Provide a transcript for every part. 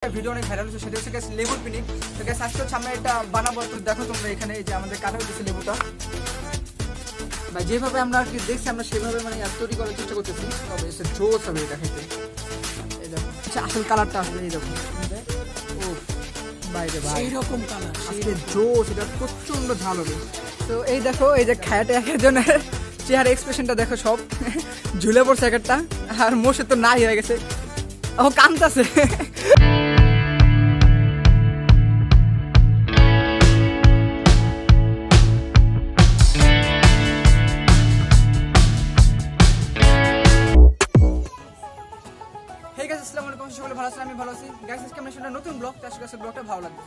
Video অনেক viral হচ্ছে, সেটা হচ্ছে গ্যাস লেবুর পিকনিক। তো গ্যাস আজকে হচ্ছে আমরা এটা বানাবো। তো দেখো তোমরা এখানে এই যে আমাদের কাটা হচ্ছে লেবুটা, বা যেভাবে আমরা আর কি দেখছি আমরা সেভাবে মানে তৈরি করার চেষ্টা করতেছি। তবে এসে জোস হবে এটা খেতে। এই দেখো আসল কালারটা আসবে, এই দেখো ও বাইরে ভাই এইরকম কালার আসলে জোস, এটা প্রচন্ড ঝাল হবে। তো এই দেখো এই যে খায়াটা এক একজনের চেহারা এক্সপ্রেশনটা দেখো, সব ঝুলে পড়ছে এক একটা, আর মোষে তো নাই হয়ে গেছে, ও কাঁদতেছে। আসসালামু আলাইকুম, সকলে ভালো আছেন? আমি ভালো আছি গাইস। আজকে আমরা একটা নতুন ব্লগ, তার সাথে ব্লগটা ভালো লাগবে।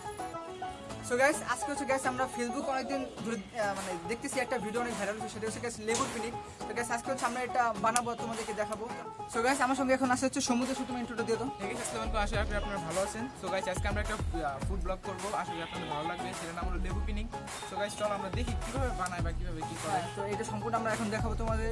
সো গাইস আজকে হচ্ছে গাইস আমরা ফেসবুক অনেকদিন ধরে মানে দেখতেছি একটা ভিডিও অনেক ভাইরাল হচ্ছে, সেটা হচ্ছে গাইস লেবুর পিকনিক। তো গাইস আজকে হচ্ছে আমরা এটা বানাবো, তোমাদেরকে দেখাবো। সো গাইস আমার সঙ্গে এখন আছে হচ্ছে সমুদ্র। তুমি ইন্ট্রোটা দিয়ে দাও। আসসালামু আলাইকুম, আশা করি আপনারা ভালো আছেন। সো গাইস আজকে আমরা একটা ফুড ব্লগ করবো, আশা করি আপনাদের ভালো লাগবে। সেটার নাম হলো লেবু পিকনিক। সো গাইস চলো আমরা দেখি কিভাবে বানায় বা কিভাবে কি করে। তো এটা সম্পূর্ণ আমরা এখন দেখাবো তোমাদের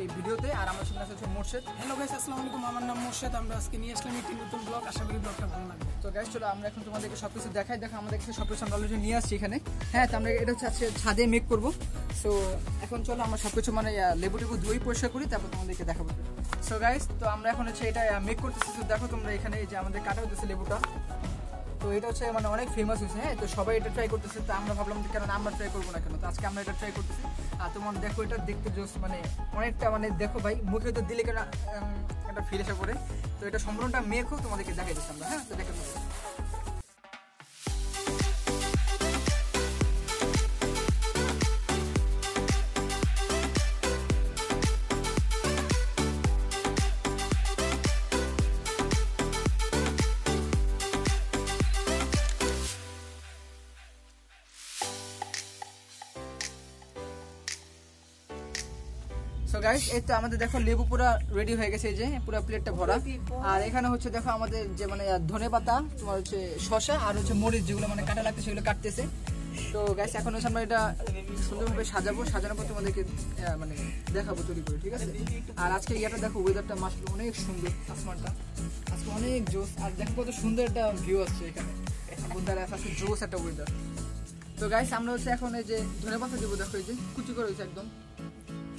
এই ভিডিওতে। আর আমার সঙ্গে আছে হচ্ছে মোর্শেদ। হ্যালো গাইস, আসসালামু আলাইকুম, আমার নাম মোর্শেদ। আমরা আজকে নিয়ে আসলাম একটি নতুন ব্লগ, আশা করি ব্লগটা ভালো লাগবে। তো গাইস চলো আমরা এখন তোমাদেরকে সবকিছু দেখাই। দেখো আমাদের কাছে সবকিছু আমরা অলরেডি নিয়ে আসছি এখানে। হ্যাঁ, তো আমরা এটা হচ্ছে আজকে ছাদে মেক করবো। সো এখন চলো আমরা সবকিছু মানে লেবু টেবু ধুই পরিষ্কার করি, তারপর তোমাদেরকে দেখাবো। সো গাইস তো আমরা এখন হচ্ছে এটা মেক করতেছি। তো দেখো তোমরা এখানে এই যে আমাদের কাটা হচ্ছে লেবুটা, তো এটা হচ্ছে মানে অনেক ফেমাস হয়েছে। হ্যাঁ, তো সবাই এটা ট্রাই করতেছে। তো আমরা ভাবলাম কেন আমরা ট্রাই করবো না কেন, তো আজকে আমরা এটা ট্রাই করতেছি। আর তোমার দেখো এটা দেখতে জোস, মানে অনেকটা মানে দেখো ভাই মুখে তো দিলে কেন একটা ফিল এসে পড়ে। তো এটা সম্পূর্ণটা মেখো, তোমাদেরকে দেখাই দিচ্ছি আমরা। হ্যাঁ, তো দেখে সো গাইস এই তো আমাদের দেখো লেবু পুরো রেডি হয়ে গেছে, এই যে পুরো প্লেটটা ভরা। আর এখানে হচ্ছে দেখো আমাদের যে মানে ধনেপাতা, তোমার হচ্ছে শসা আর হচ্ছে মরিচ, যেগুলো মানে কাটা লাগছে সেগুলো কাটতেছে। তো গাইস এখন হচ্ছে আমরা এটা সুন্দরভাবে সাজাবো, সাজানোর পর তোমাদেরকে মানে দেখাবো তৈরি করে, ঠিক আছে? আর আজকে ইয়াটা দেখো, ওয়েদারটা মাসলে অনেক সুন্দর, আসমানটা আজকে অনেক জোস। আর দেখো কত সুন্দর একটা ভিউ আসছে এখানে, বন্ধুরা আজকে জোস একটা ওয়েদার। তো গাইস আমরা হচ্ছে এখন এই যে ধনেপাতা দেবো, দেখো এই যে কুচি করে হয়েছে একদম।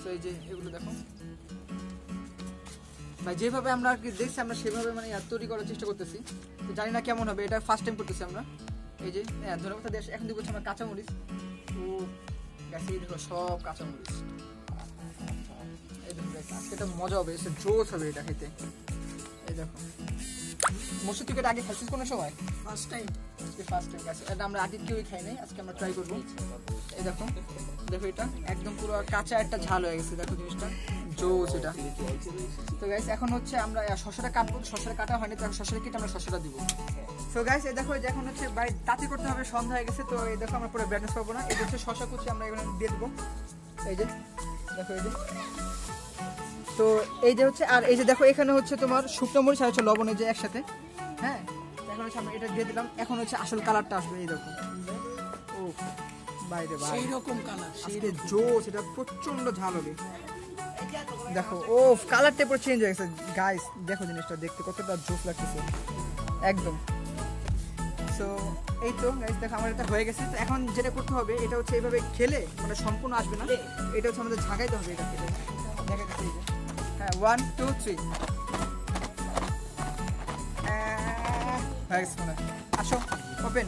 তো এই যে এগুলো দেখো ভাই, যেভাবে আমরা আর কি দেখছি আমরা সেভাবে মানে তৈরি করার চেষ্টা করতেছি। তো জানি না কেমন হবে, এটা ফার্স্ট টাইম করতেছি আমরা। এই যে ধনেপাতা দিয়ে এখন দিব আমরা কাঁচামরিচ। তো গাছ এই দেখো সব কাঁচামরিচ, এই দেখো আজকে এটা মজা হবে, সে জোস হবে এটা খেতে। এই দেখো মসুর তুই আগে খাইছিস কোনো সময়? ফার্স্ট টাইম, আজকে ফার্স্ট টাইম গাছ। এটা আমরা আগে কেউই খাই নাই, আজকে আমরা ট্রাই করবো। এই দেখো দেখো এটা একদম পুরো কাঁচা একটা ঝাল হয়ে গেছে, দেখো জিনিসটা জোস এটা। তো গাইস এখন হচ্ছে আমরা শসাটা কাটবো, শসাটা কাটা হয়নি, তো শসাটা কেটে আমরা শসাটা দিব। তো গাইস এই দেখো এখন হচ্ছে বাড়ি তাঁতি করতে হবে, সন্ধ্যা হয়ে গেছে। তো এই দেখো আমরা পুরো ব্যালেন্স পাবো না, এই হচ্ছে শসা কুচি আমরা এখানে দিয়ে দেবো। এই যে দেখো এই যে, তো এই যে হচ্ছে, আর এই যে দেখো এখানে হচ্ছে তোমার শুকনো মরিচ আর হচ্ছে লবণ, এই যে একসাথে। হ্যাঁ, এখন হচ্ছে আমরা এটা দিয়ে দিলাম। এখন হচ্ছে আসল কালারটা আসবে, এই দেখো ও বাইরে ভাই এইরকম কালার আসলে জোস, এটা প্রচন্ড ঝাল হবে। দেখো ও কালারটা পুরো চেঞ্জ হয়ে গেছে গাইস, দেখো জিনিসটা দেখতে কতটা জোস লাগতেছে একদম। সো এই তো গাইস দেখো আমার এটা হয়ে গেছে। তো এখন যেটা করতে হবে, এটা হচ্ছে এইভাবে খেলে মানে সম্পূর্ণ আসবে না, এটা হচ্ছে আমাদের ঝাঁকাইতে হবে এটা খেলে। দেখা যাচ্ছে এই যে, হ্যাঁ 1 2 3 হয়ে গেছে মনে হয়। আসো ওপেন।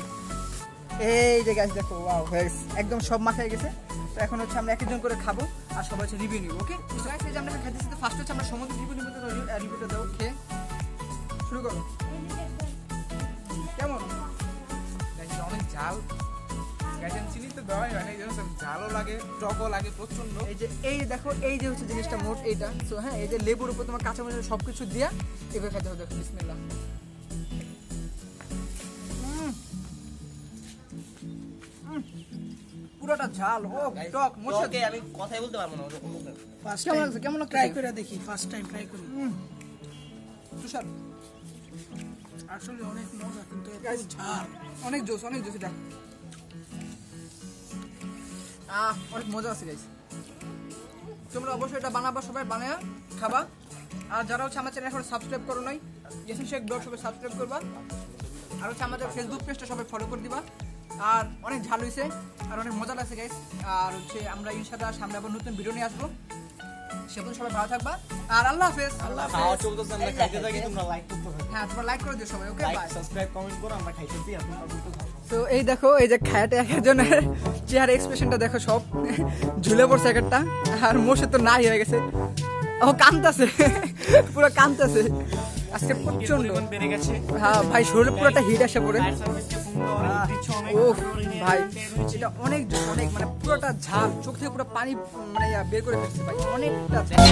এই যে গাইস দেখো ওয়াও হয়ে গেছে, একদম সব মাথায় গেছে। তো এখন হচ্ছে আমরা একজন করে খাবো আর সবাই হচ্ছে রিভিউ নিব। ওকে গাইস এই যে আমরা খাইতেছি, তো ফার্স্ট হচ্ছে আমরা সমুদ্র রিভিউ নিব। তো রিভিউটা দাও, খেয়ে শুরু করো। কেমন গাইস অনেক ঝাল, গাইস চিনি তো দেওয়াই হয় না, এই জন্য ঝালও লাগে টকও লাগে প্রচন্ড। এই যে দেখো এই যে হচ্ছে জিনিসটা মোট এইটা। সো হ্যাঁ, এই যে লেবুর উপর তোমার কাঁচামরিচ সবকিছু দিয়া এভাবে খাইতে হবে। দেখো বিসমিল্লাহ, পুরোটা ঝাল ও টক মোশকে আমি কথাই বলতে পারবো না। ফার্স্ট কেমন টাইম লাগছে? কেমন ট্রাই করে দেখি, ফার্স্ট টাইম ট্রাই করি। তুষার আসলে অনেক মজা, কিন্তু এত Guys, ঝাল। অনেক জোস এটা অনেক মজা আছে গাইস। তোমরা অবশ্যই এটা বানাবা, সবাই বানায়া খাবা। আর যারা হচ্ছে আমার চ্যানেল এখন সাবস্ক্রাইব করো নাই, ইয়াসিন শেখ ব্লগ সবাই সাবস্ক্রাইব করবা। আর হচ্ছে আমাদের ফেসবুক পেজটা সবাই ফলো করে দিবা। আর অনেক ভালো হয়েছে আর অনেক মজা লাগছে গাইস। আর হচ্ছে আমরা ইনশাআল্লাহ সামনে আবার নতুন ভিডিও নিয়ে আসবো। সে পর্যন্ত সবাই ভালো থাকবা আর আল্লাহ হাফেজ। খাওয়া চলতেছে, আমরা খাইতে থাকি, তোমরা লাইক করতে থাকো। হ্যাঁ, তোমরা লাইক করে দিও সবাই। ওকে, লাইক বাই। সাবস্ক্রাইব কমেন্ট করো, আমরা খাইতেছি আর তোমরা বলতে থাকো। তো এই দেখো, এই যে খায়াতে এক একজনের চেহারা এক্সপ্রেশনটা দেখো, সব ঝুলে পড়ছে এক একটা। আর মোষে তো নাই হয়ে গেছে, ও কাঁদতেছে, পুরো কাঁদতেছে আজকে প্রচন্ড বেড়ে গেছে। হ্যাঁ ভাই, শরীরে পুরো একটা হিট আসে পড়ে। ফায়ার সার্ভিসকে ফোন দাও, অনেক দিচ্ছে, অনেক ও ভাই, এটা অনেক অনেক মানে পুরোটা ঝাল, চোখ থেকে পুরো পানি মানে বের করে ফেলছে ভাই, অনেকটা ঝাল।